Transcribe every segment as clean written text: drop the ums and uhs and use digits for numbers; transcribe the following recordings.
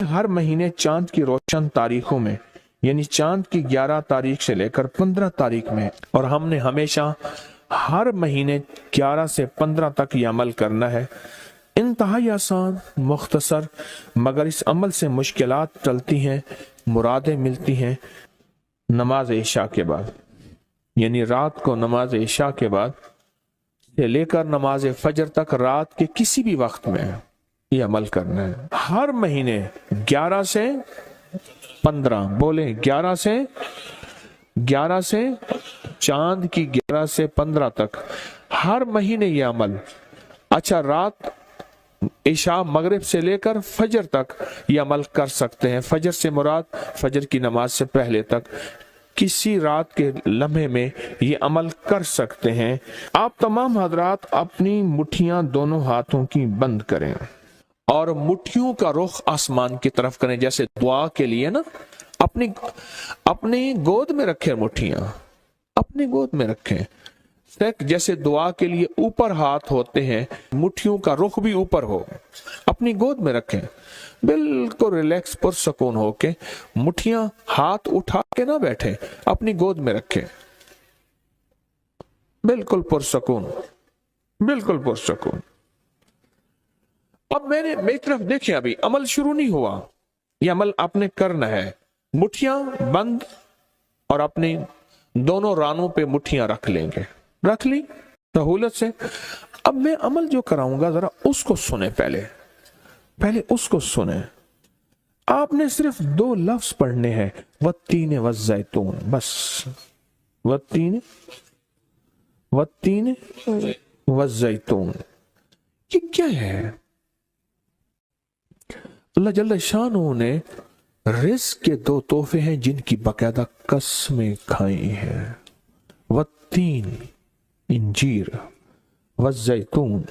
हर महीने चांद की रोशन तारीखों में, यानी चांद की 11 तारीख से लेकर 15 तारीख में, और हमने हमेशा हर महीने 11 से 15 तक ये अमल करना है। इंतहाई आसान, मुख्तसर, मगर इस अमल से मुश्किलात टलती हैं, मुरादें मिलती हैं। नमाज इशा के बाद, यानी रात को नमाज इशा के बाद से लेकर नमाज फजर तक रात के किसी भी वक्त में ये अमल करना है। हर महीने 11 से 15, बोले 11 से चांद की 11 से 15 तक हर महीने ये अमल। अच्छा, रात इशा मगरिब से लेकर फजर तक ये अमल कर सकते हैं। फजर से मुराद फजर की नमाज से पहले तक किसी रात के लम्हे में ये अमल कर सकते हैं। आप तमाम हजरात अपनी मुट्ठियां दोनों हाथों की बंद करें और मुट्ठियों का रुख आसमान की तरफ करें, जैसे दुआ के लिए ना अपनी गोद में रखें, मुट्ठियां अपनी गोद में रखें। जैसे दुआ के लिए ऊपर हाथ होते हैं, मुट्ठियों का रुख भी ऊपर हो, अपनी गोद में रखें। बिल्कुल रिलैक्स पुरसकून होके, मुट्ठियां हाथ उठा के ना बैठे, अपनी गोद में रखें, बिल्कुल पुरसकून, बिल्कुल पुरसकून। अब मेरी तरफ देखें, अभी अमल शुरू नहीं हुआ, यह अमल आपने करना है। मुट्ठियां बंद और अपनी दोनों रानों पे मुट्ठियां रख लेंगे, रख ली सहूलत से। अब मैं अमल जो कराऊंगा जरा उसको सुने, पहले उसको सुने। आपने सिर्फ 2 लफ्ज पढ़ने हैं, वत्तीन वज़ैतून, बस वत्तीन वज़ैतून। ये क्या है? अल्लाह जल्ल शानहू ने रिज़्क़ के 2 तोहफे हैं जिनकी बाकायदा कसमें खाई हैं। वत्तीन इंजीर, वज़ैतून,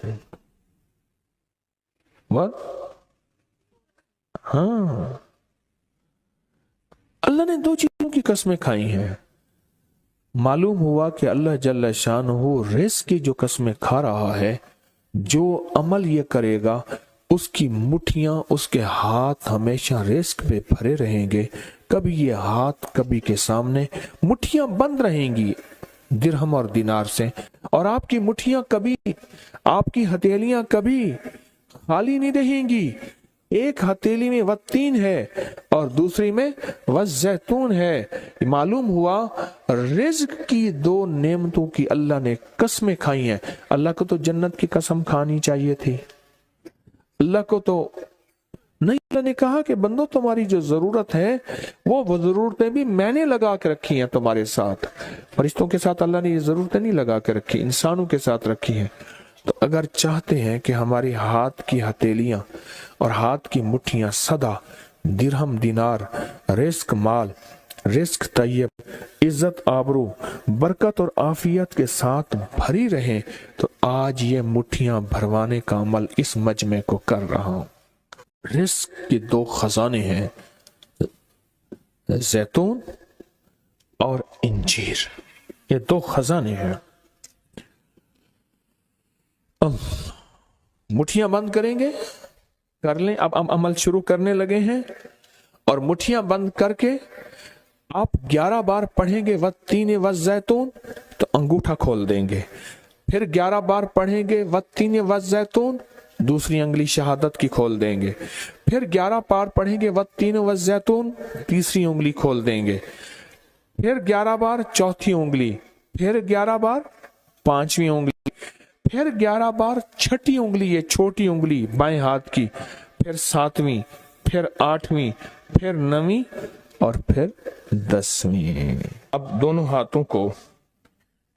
हाँ, अल्लाह ने 2 चीजों की कसमें खाई हैं। मालूम हुआ कि अल्लाह जल्ल शानहू रिज़्क़ की जो कसमें खा रहा है, जो अमल ये करेगा उसकी मुट्ठियां, उसके हाथ हमेशा रिज़्क़ पे भरे रहेंगे। कभी ये हाथ कभी के सामने, मुट्ठियां बंद रहेंगी दिरहम और दिनार से, और आपकी मुट्ठियां कभी, आपकी हथेलियां कभी खाली नहीं रहेंगी। एक हथेली में वत्तीन है और दूसरी में वज़ैतून है। मालूम हुआ रिज़्क़ की 2 नेमतों की अल्लाह ने कसमें खाई हैं। अल्लाह को तो जन्नत की कसम खानी चाहिए थी, अल्लाह को तो नहीं। अल्लाह ने कहा कि बंदो, तुम्हारी जो जरूरत है वो जरूरतें भी मैंने लगा के रखी हैं तुम्हारे साथ। फरिश्तों के साथ अल्लाह ने ये जरूरतें नहीं लगा के रखी, इंसानों के साथ रखी हैं। तो अगर चाहते हैं कि हमारी हाथ की हथेलियां और हाथ की मुट्ठियां सदा दिरहम, दिनार, रिज़्क़ माल, रिज़्क़ तैयब, इज्जत, आबरू, बरकत और आफियत के साथ भरी रहें, तो आज ये मुट्ठियां भरवाने का अमल इस मजमे को कर रहा हूं। रिज़्क़ के 2 खजाने हैं, जैतून और इंजीर, ये 2 खजाने हैं। मुट्ठियां बंद करेंगे, कर लें। अब हम अमल शुरू करने लगे हैं, और मुट्ठियां बंद करके आप 11 बार पढ़ेंगे वत्तीन वज़ैतून, तो अंगूठा खोल देंगे। फिर 11 बार पढ़ेंगे वत्तीन वज़ैतून, दूसरी अंगुली शहादत की खोल देंगे। फिर 11 बार पढ़ेंगे वत्तीन वज़ैतून, तीसरी उंगली खोल देंगे। फिर 11 बार चौथी उंगली, फिर 11 बार पांचवी उंगली, फिर 11 बार छठी उंगली, ये छोटी उंगली बाएं हाथ की, फिर 7वीं, फिर 8वीं, फिर 9वीं और फिर 10वीं। अब दोनों हाथों को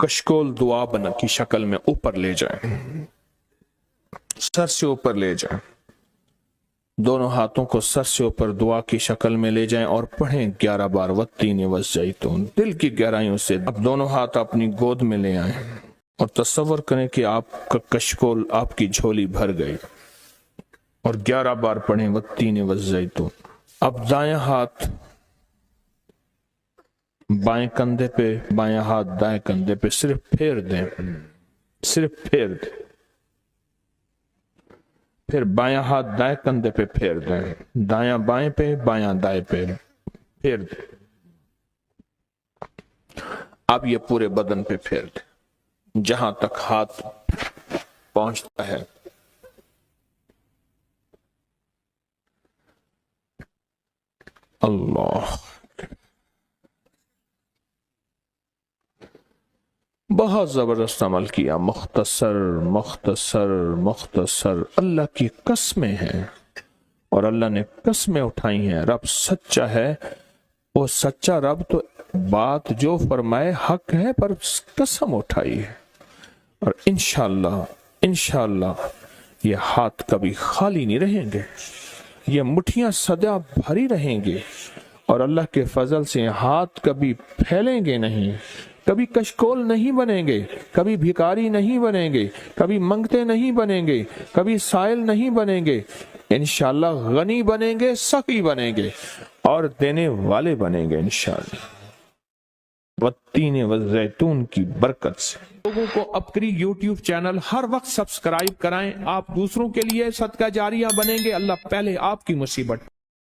कशकोल दुआ बना की शक्ल में ऊपर ले जाएं, सर से ऊपर ले जाएं। दोनों हाथों को सर से ऊपर दुआ की शक्ल में ले जाएं और पढ़ें 11 बार वत्तीन वज़ैतून, दिल की गहराइयों से। अब दोनों हाथ अपनी गोद में ले आएं और तसव्वुर करें कि आपका कशकोल, आपकी झोली भर गई, और 11 बार पढ़ें वत्तीन वज़ैतून। अब दायां हाथ बाएं कंधे पे, बायां हाथ दाएं कंधे पे, सिर्फ फेर दें, सिर्फ फेर दें। پھر بایاں ہاتھ دائیں کندھے پہ پھیر دیں، دایاں بائیں پہ، بایاں دائیں پہ پھیر دیں۔ اب یہ پورے بدن پہ پھیر دیں جہاں تک ہاتھ پہنچتا ہے۔ اللہ، بہت زبردست عمل کیا، مختصر مختصر مختصر۔ اللہ کی قسمیں ہیں اور اللہ نے قسمیں اٹھائی ہیں۔ رب سچا ہے، وہ سچا رب تو بات جو فرمائے حق ہے، پر قسم اٹھائی ہے۔ اور انشاءاللہ یہ ہاتھ کبھی خالی نہیں رہیں گے، یہ مٹھیاں سدا بھری رہیں گے، اور اللہ کے فضل سے ہاتھ کبھی پھیلیں گے نہیں، کبھی کشکول نہیں بنیں گے، کبھی بھکاری نہیں بنیں گے، کبھی منگتے نہیں بنیں گے، کبھی سائل نہیں بنیں گے، انشاءاللہ غنی بنیں گے، سخی بنیں گے اور دینے والے بنیں گے انشاءاللہ، والتین والزیتون کی برکت سے۔ لوگوں کو اپکری یوٹیوب چینل ہر وقت سبسکرائب کرائیں، آپ دوسروں کے لیے صدقہ جاریہ بنیں گے، اللہ پہلے آپ کی مصیبت